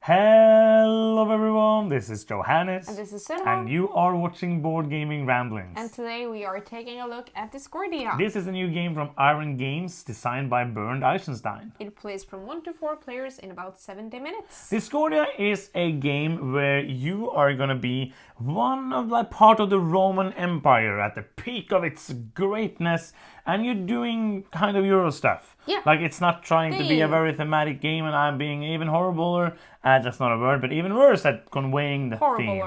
Hello everyone, this is Johannes. And this is Sunna. And you are watching Board Gaming Ramblings. And today we are taking a look at Discordia. This is a new game from Iron Games, designed by Bernd Eisenstein. It plays from 1 to 4 players in about 70 minutes. Discordia is a game where you are gonna be part of the Roman Empire at the peak of its greatness, and you're doing kind of Euro stuff. Yeah. Like, it's not trying to be a very thematic game, and I'm being even horribler, that's not a word, but even worse at conveying the theme.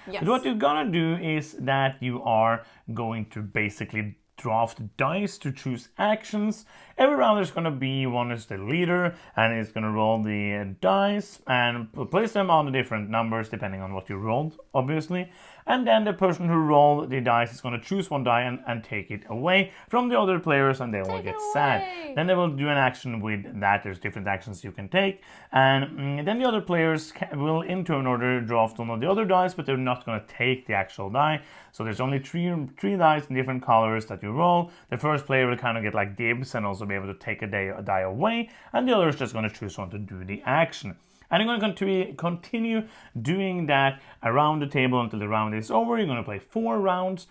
Yes. But what you're gonna do is that you are going to basically draft dice to choose actions. Every round there's gonna be one is the leader, and it's gonna roll the dice and place them on the different numbers depending on what you rolled, obviously. And then the person who rolled the dice is gonna choose one die and take it away from the other players, and they will get sad. Then they will do an action with that. There's different actions you can take, and then the other players will in turn order draft one of the other dice, but they're not gonna take the actual die. So there's only three dice in different colors that you roll. The first player will kind of get like dibs and also be able to take a die away, and the other is just going to choose one to do the action. And you're going to continue doing that around the table until the round is over. You're going to play 4 rounds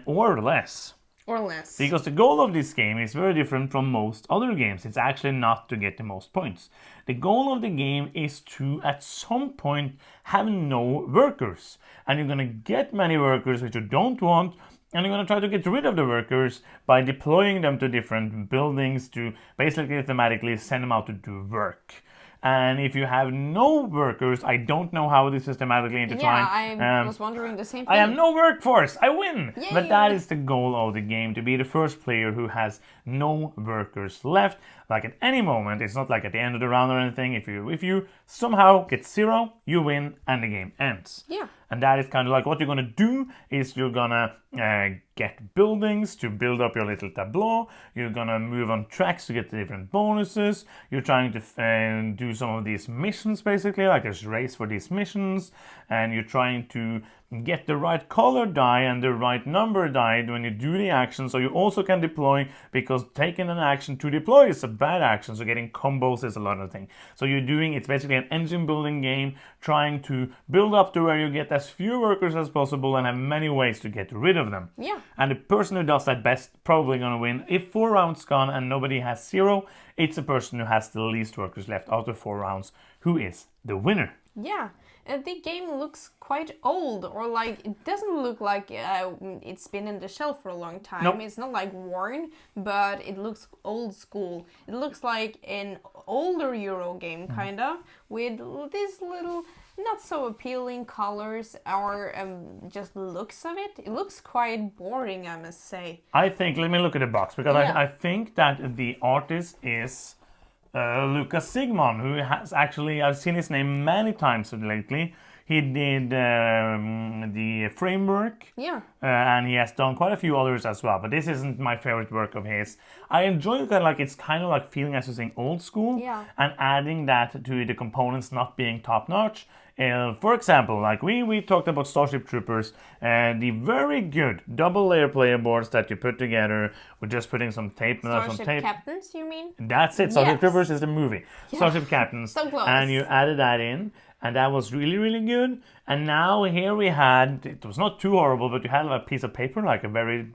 or less. Or less. Because the goal of this game is very different from most other games. It's actually not to get the most points. The goal of the game is to, at some point, have no workers. And you're going to get many workers which you don't want, and you're going to try to get rid of the workers by deploying them to different buildings to basically thematically send them out to do work. And if you have no workers, I don't know how this is systematically intertwined. Yeah, I was wondering the same thing. I have no workforce, I win! Yay. But that is the goal of the game, to be the first player who has no workers left. Like at any moment, it's not like at the end of the round or anything. If you somehow get 0, you win and the game ends. Yeah. And that is kind of like what you're gonna do is you're gonna get buildings to build up your little tableau. You're gonna move on tracks to get the different bonuses. You're trying to do some of these missions, basically, like there's a race for these missions, and you're trying to get the right color die and the right number die when you do the action, so you also can deploy, because taking an action to deploy is a bad action, so getting combos is a lot of things. So it's basically an engine building game, trying to build up to where you get as few workers as possible and have many ways to get rid of them. Yeah. And the person who does that best probably gonna win. If 4 rounds gone and nobody has 0, it's the person who has the least workers left out of 4 rounds who is the winner. Yeah. The game looks quite old, or like it doesn't look like it's been in the shelf for a long time. Nope. It's not like worn, but it looks old school. It looks like an older Euro game, kind of, with these little not so appealing colors or just looks of it. It looks quite boring, I must say. Let me look at the box, because I think that the artist is Lucas Sigmon, who has actually, I've seen his name many times lately. He did the framework, and he has done quite a few others as well. But this isn't my favorite work of his. I enjoy that, like it's kind of like feeling as you're saying old school, and adding that to the components not being top notch. For example, like we talked about Starship Troopers, the very good double layer player boards that you put together with just putting some tape. Starship Captains, you mean? That's it. Starship Troopers is the movie. Yeah. Starship Captains. So close. And you added that in, and that was really, really good. And now here we had, it was not too horrible, but you had a piece of paper, like a very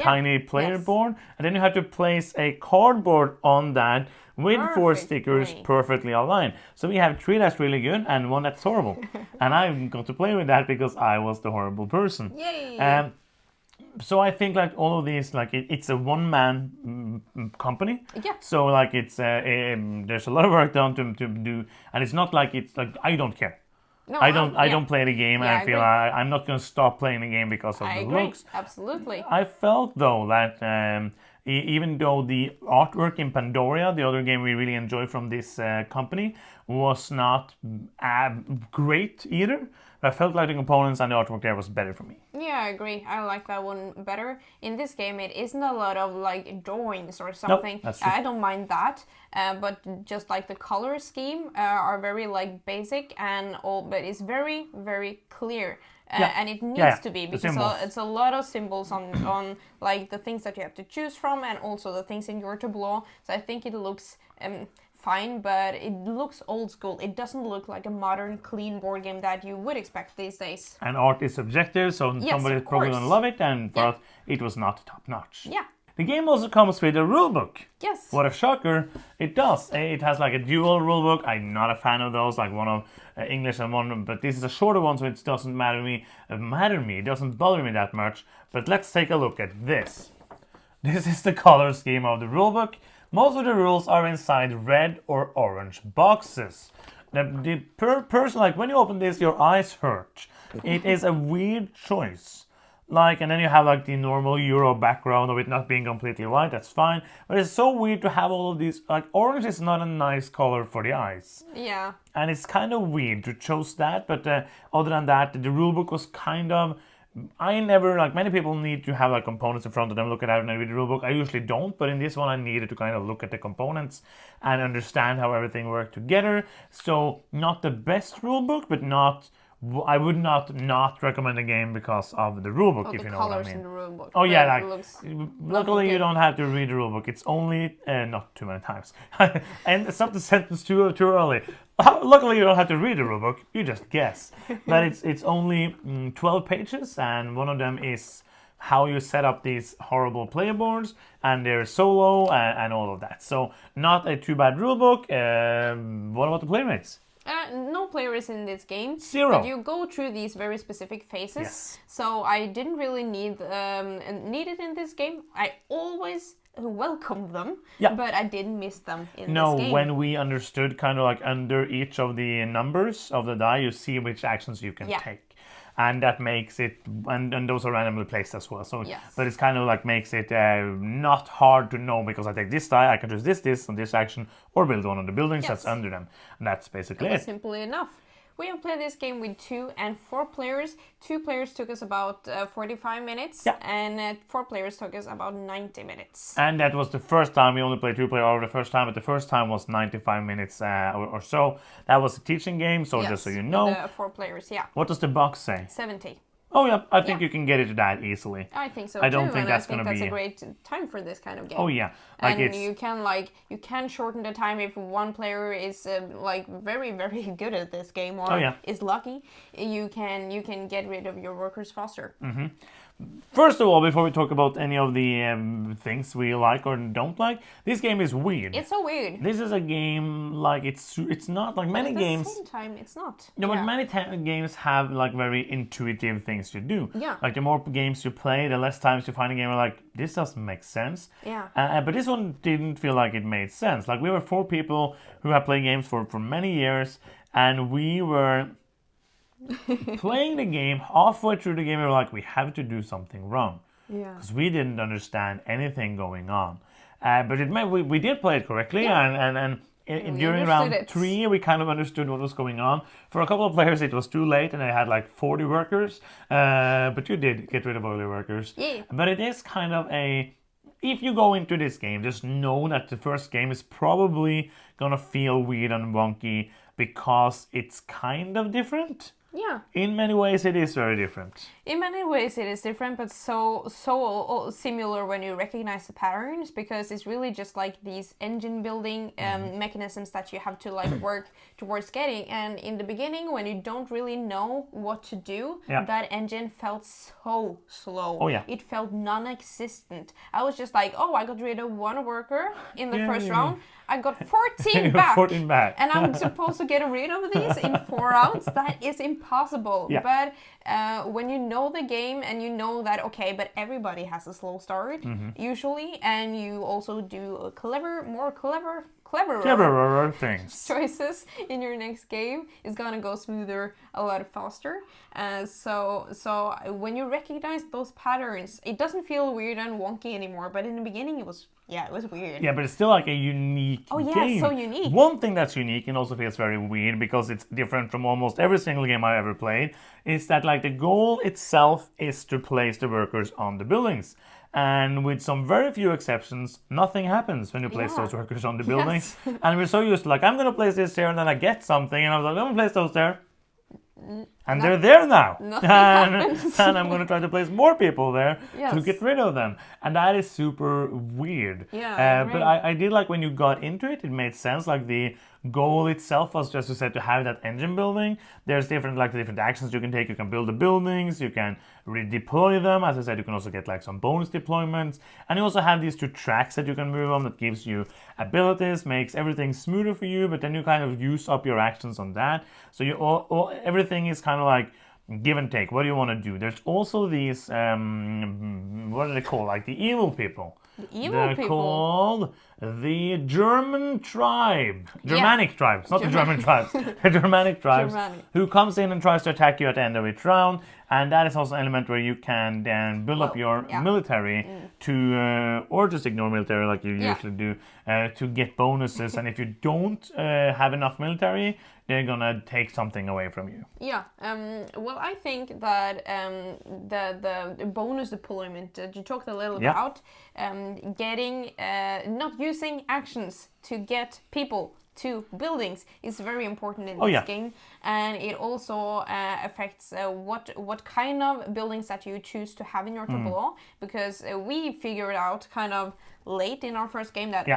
tiny player board, and then you had to place a cardboard on that with 4 stickers perfectly aligned. So we have 3 that's really good and 1 that's horrible. And I got to play with that because I was the horrible person. Yay! So I think like all of these, like it's a one-man company. Yeah. So like it's there's a lot of work done to do, and it's not like it's like I don't care. No, I don't play the game, and I feel I'm not going to stop playing the game because of the looks. Absolutely. I felt though that even though the artwork in Pandoria, the other game we really enjoy from this company, was not great either, I felt like the components and the artwork there was better for me. Yeah, I agree. I like that one better. In this game, it isn't a lot of like drawings or something. Nope, that's true. I don't mind that, but just like the color scheme are very like basic and all, but it's very, very clear. And it needs to be, because it's a lot of symbols on like the things that you have to choose from, and also the things in your tableau. So I think it looks fine, but it looks old school. It doesn't look like a modern, clean board game that you would expect these days. And art is subjective, so Yes, somebody of is probably course. going to love it, and for us, it was not top notch. Yeah. The game also comes with a rulebook. Yes. What a shocker. It does. It has like a dual rulebook. I'm not a fan of those, like one of English and one, but this is a shorter one, so it doesn't matter me. It doesn't bother me that much. But let's take a look at this. This is the color scheme of the rulebook. Most of the rules are inside red or orange boxes. The person, like when you open this, your eyes hurt. It is a weird choice. Like, and then you have like the normal Euro background of it not being completely white, that's fine. But it's so weird to have all of these, like orange is not a nice color for the eyes. Yeah. And it's kind of weird to choose that, but other than that, the rulebook was kind of, I never, like many people need to have like components in front of them, look at it and read the rulebook. I usually don't, but in this one I needed to kind of look at the components and understand how everything worked together. So not the best rulebook, but I would not recommend the game because of the rulebook, if you know what I mean. In the rulebook. Oh yeah, That like looks luckily you don't have to read the rulebook. It's only not too many times, and it's not the sentence too early. Luckily you don't have to read the rulebook. You just guess. But it's only 12 pages, and one of them is how you set up these horrible player boards, and they're solo and all of that. So not a too bad rulebook. What about the playmates? No players in this game. Zero. But you go through these very specific phases. Yes. So I didn't really need it in this game. I always welcomed them, Yeah. but I didn't miss them in No, this game. when we understood kind of like under each of the numbers of the die, you see which actions you can take. And that makes it, and those are randomly placed as well. So, Yes. but it's kind of like makes it not hard to know, because I take this die, I can choose this, and this action, or build one of the buildings that's under them. And that's basically It was it. simply enough. We have played this game with 2 and 4 players. 2 players took us about 45 minutes, and 4 players took us about 90 minutes. And that was the first time. We only played 2 player over the first time, but the first time was 95 minutes or so. That was a teaching game, so just so you know. The 4 players, What does the box say? 70. Oh yeah, I think you can get it to that easily. I think so I don't too, think and that's I think gonna that's be a great time for this kind of game. Oh yeah, like and you can shorten the time if one player is very very good at this game or is lucky. You can get rid of your workers faster. Mm-hmm. First of all, before we talk about any of the things we like or don't like, this game is weird. It's so weird. This is a game like it's not like many games. At the same time, it's not. No, but many games have like very intuitive things to do. Yeah. Like the more games you play, the less times you find a game where like this doesn't make sense. Yeah. But this one didn't feel like it made sense. Like we were 4 people who have played games for many years, and we were playing the game. Halfway through the game, we were like, we have to do something wrong. Yeah. Because we didn't understand anything going on. But we did play it correctly, and during round 3, we kind of understood what was going on. For a couple of players, it was too late, and they had like 40 workers. But you did get rid of all your workers. Yeah. But it is kind of if you go into this game, just know that the first game is probably gonna feel weird and wonky because it's kind of different. Yeah. In many ways, it is very different. In many ways, it is different, but so similar when you recognize the patterns, because it's really just like these engine building mechanisms that you have to like work towards getting. And in the beginning, when you don't really know what to do, that engine felt so slow. Oh yeah. It felt non-existent. I was just like, oh, I got rid of 1 worker in the first round. I got 14 back. 14 back. And I'm supposed to get rid of these in 4 rounds. That is impossible. Yeah. But when you know the game and you know that, okay, but everybody has a slow start, usually, and you also do cleverer things. choices in your next game, it's gonna go smoother a lot faster. So when you recognize those patterns, it doesn't feel weird and wonky anymore. But in the beginning, it was weird. Yeah, but it's still like a unique game. So unique. One thing that's unique and also feels very weird because it's different from almost every single game I ever played is that like the goal itself is to place the workers on the buildings. And with some very few exceptions, nothing happens when you place those workers on the buildings. And we're so used to like, I'm going to place this here and then I get something and I was like, I'm going to place those there. And they're there now. Nothing and, happens. and I'm going to try to place more people there to Yes. get rid of them. And that is super weird. Yeah, I agree. But I did like when you got into it, it made sense. Like the goal itself was just, to say, to have that engine building. There's different actions you can take. You can build the buildings, you can redeploy them. As I said, you can also get like some bonus deployments. And you also have these 2 tracks that you can move on that gives you abilities, makes everything smoother for you, but then you kind of use up your actions on that. So you everything is kind of like give and take. What do you want to do? There's also these what are they called? Like the evil people. They're called the German tribe. Germanic tribes, not the German tribes. The Germanic tribes who comes in and tries to attack you at the end of each round. And that is also an element where you can then build up your military to, or just ignore military like you usually do, to get bonuses. And if you don't have enough military, they're gonna take something away from you. Yeah. Well, I think that the bonus deployment that you talked a little about, getting not using actions to get people to buildings is very important in this game, and it also affects what kind of buildings that you choose to have in your tableau, because we figured out kind of late in our first game that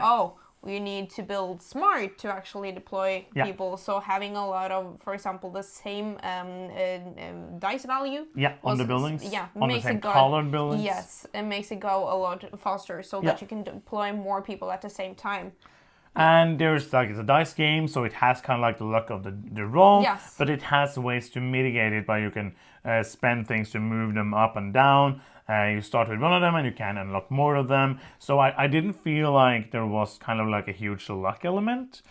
we need to build smart to actually deploy people. So having a lot of, for example, the same dice value on the buildings, on makes the same it go, colored buildings. Yes, it makes it go a lot faster, so that you can deploy more people at the same time. And there's like, it's a dice game, so it has kind of like the luck of the roll, but it has ways to mitigate it by you can spend things to move them up and down. You start with one of them and you can unlock more of them. So I didn't feel like there was kind of like a huge luck element.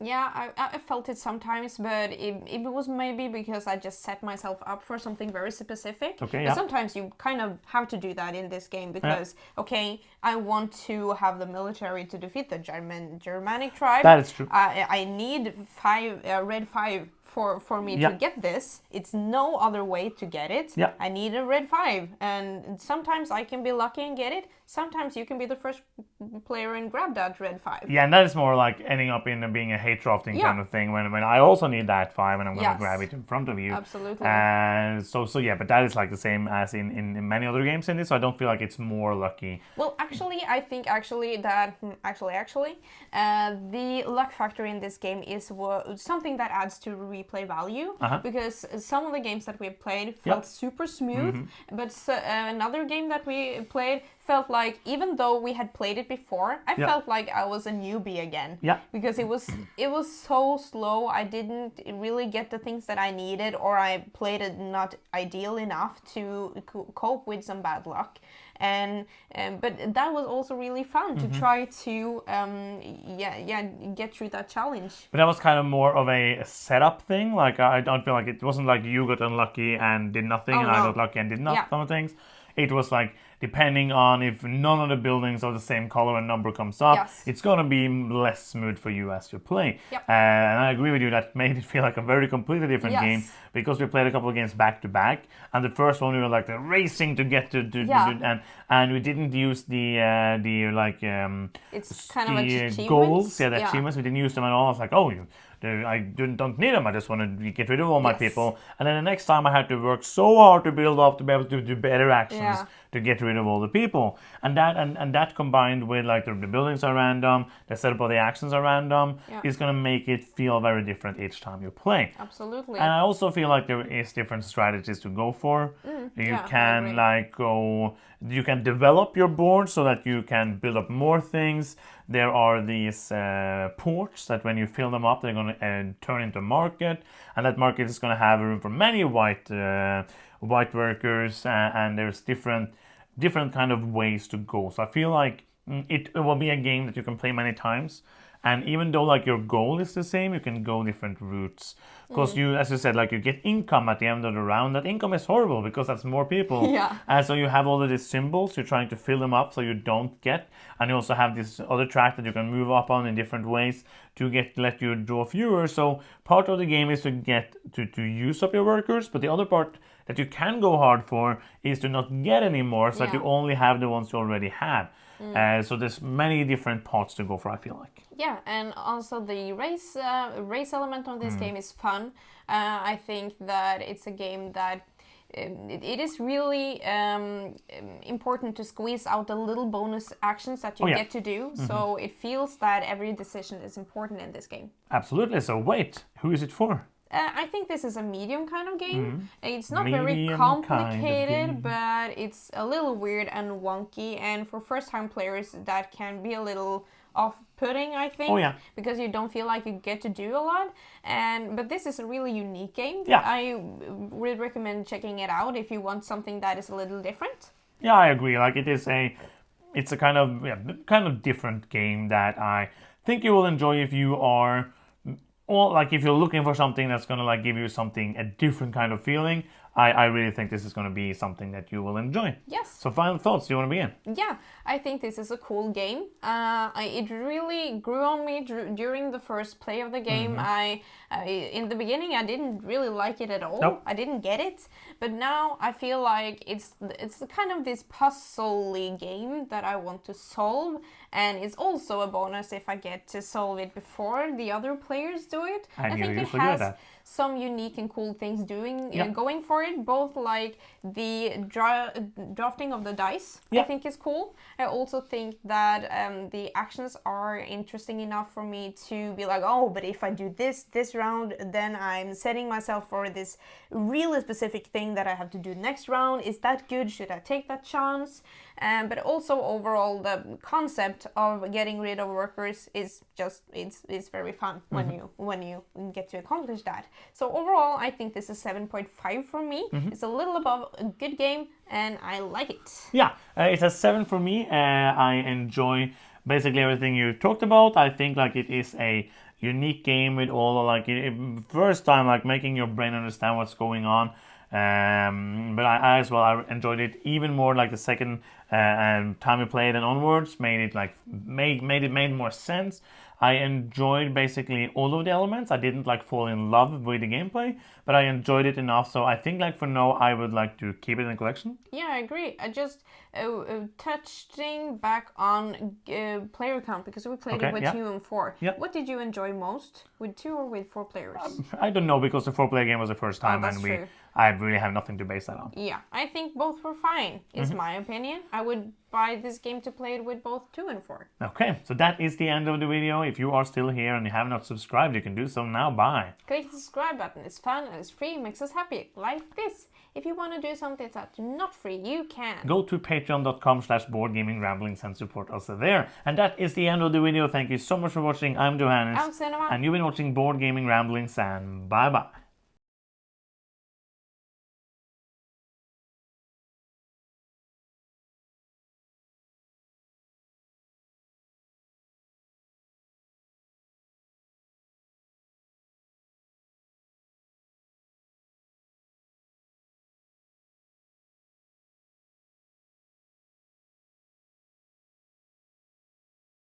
I felt it sometimes, but it was maybe because I just set myself up for something very specific. But sometimes you kind of have to do that in this game because, I want to have the military to defeat the Germanic tribe. That is true. I need red 5 for me to get this. It's no other way to get it. I need a red 5, and sometimes I can be lucky and get it. Sometimes you can be the first player and grab that red 5. Yeah, and that is more like ending up in being a hate drafting kind of thing, when I also need that 5 and I'm going to grab it in front of you. Absolutely. So yeah, but that is like the same as in many other games in this, so I don't feel like it's more lucky. Well, actually, I think that the luck factor in this game is something that adds to replay value, because some of the games that we played felt super smooth, but another game that we played felt like, even though we had played it before, I felt like I was a newbie again. Because it was so slow. I didn't really get the things that I needed, or I played it not ideal enough to cope with some bad luck. But that was also really fun to try to get through that challenge. But that was kind of more of a setup thing. Like, I don't feel like it wasn't like you got unlucky and did nothing, and I got lucky and did some things. It was like, depending on if none of the buildings are the same color and number comes up, it's going to be less smooth for you as you play. And I agree with you, that made it feel like a very completely different game, because we played a couple of games back to back, and the first one we were like racing to get to and we didn't use the it's kind of like goals, the achievements, we didn't use them at all. I was like, I don't need them. I just want to get rid of all my people. And then the next time I had to work so hard to build up to be able to do better actions to get rid of all the people. And that combined with like the buildings are random, the setup of the actions are random, is going to make it feel very different each time you play. Absolutely. And I also feel like there is different strategies to go for. You can develop your board so that you can build up more things. There are these ports that when you fill them up, they're going to turn into a market, and that market is going to have room for many white workers, and there's different kind of ways to go. So I feel like it will be a game that you can play many times. And even though like your goal is the same, you can go different routes. Because you, as you said, like you get income at the end of the round. That income is horrible because that's more people. And so you have all of these symbols. You're trying to fill them up so you don't get. And you also have this other track that you can move up on in different ways to let you draw fewer. So part of the game is to get to use up your workers. But the other part that you can go hard for is to not get any more, so that you only have the ones you already have. So there's many different parts to go for, I feel like. Yeah, and also the race element of this game is fun. I think that it's a game that it is really important to squeeze out the little bonus actions that you get to do. So it feels that every decision is important in this game. Absolutely. So wait, who is it for? I think this is a medium kind of game. It's not very Medium complicated, kind of game. but it's a little weird and wonky. And for first-time players, that can be a little off-putting, I think. Oh, yeah. Because you don't feel like you get to do a lot. But this is a really unique game. Yeah. I would recommend checking it out if you want something that is a little different. Yeah, I agree. Like it's a kind of different game that I think you will enjoy if you are, or like if you're looking for something that's gonna like give you a different kind of feeling. I really think this is going to be something that you will enjoy. Yes. So final thoughts, do you want to begin? Yeah, I think this is a cool game. It really grew on me during the first play of the game. In the beginning, I didn't really like it at all. Nope. I didn't get it. But now I feel like it's kind of this puzzle-y game that I want to solve. And it's also a bonus if I get to solve it before the other players do it. And I you're think it usually good at has that. some unique and cool things Yeah. going for it, both like the drafting of the dice. Yeah. I think is cool. I also think that the actions are interesting enough for me to be like, oh, but if I do this round, then I'm setting myself for this really specific thing that I have to do next round. Is that good? Should I take that chance? But also overall, the concept of getting rid of workers is just it's very fun when you get to accomplish that. So overall, I think this is 7.5 for me. It's a little above a good game, and I like it. Yeah, it's a 7 for me. I enjoy basically everything you talked about. I think like it is a unique game with all like first time like making your brain understand what's going on. But I as well, I enjoyed it even more like the second time we played and onwards, made it more sense. I enjoyed basically all of the elements. I didn't like fall in love with the gameplay, but I enjoyed it enough. So I think like for now, I would like to keep it in the collection. Yeah, I agree. I just touching back on player count because we played it with 2 and 4. Yeah. What did you enjoy most, with 2 or with 4 players? I don't know because the 4-player game was the first time, that's and true. I really have nothing to base that on. Yeah, I think both were fine, is my opinion. I would buy this game to play it with both 2 and 4. Okay, so that is the end of the video. If you are still here and you have not subscribed, you can do so now. Bye. Click the subscribe button. It's fun and it's free, makes us happy, like this. If you want to do something that's not free, you can. Go to patreon.com/boardgamingramblings and support us there. And that is the end of the video. Thank you so much for watching. I'm Johannes. I'm Cinema. And you've been watching Board Gaming Ramblings, and bye-bye.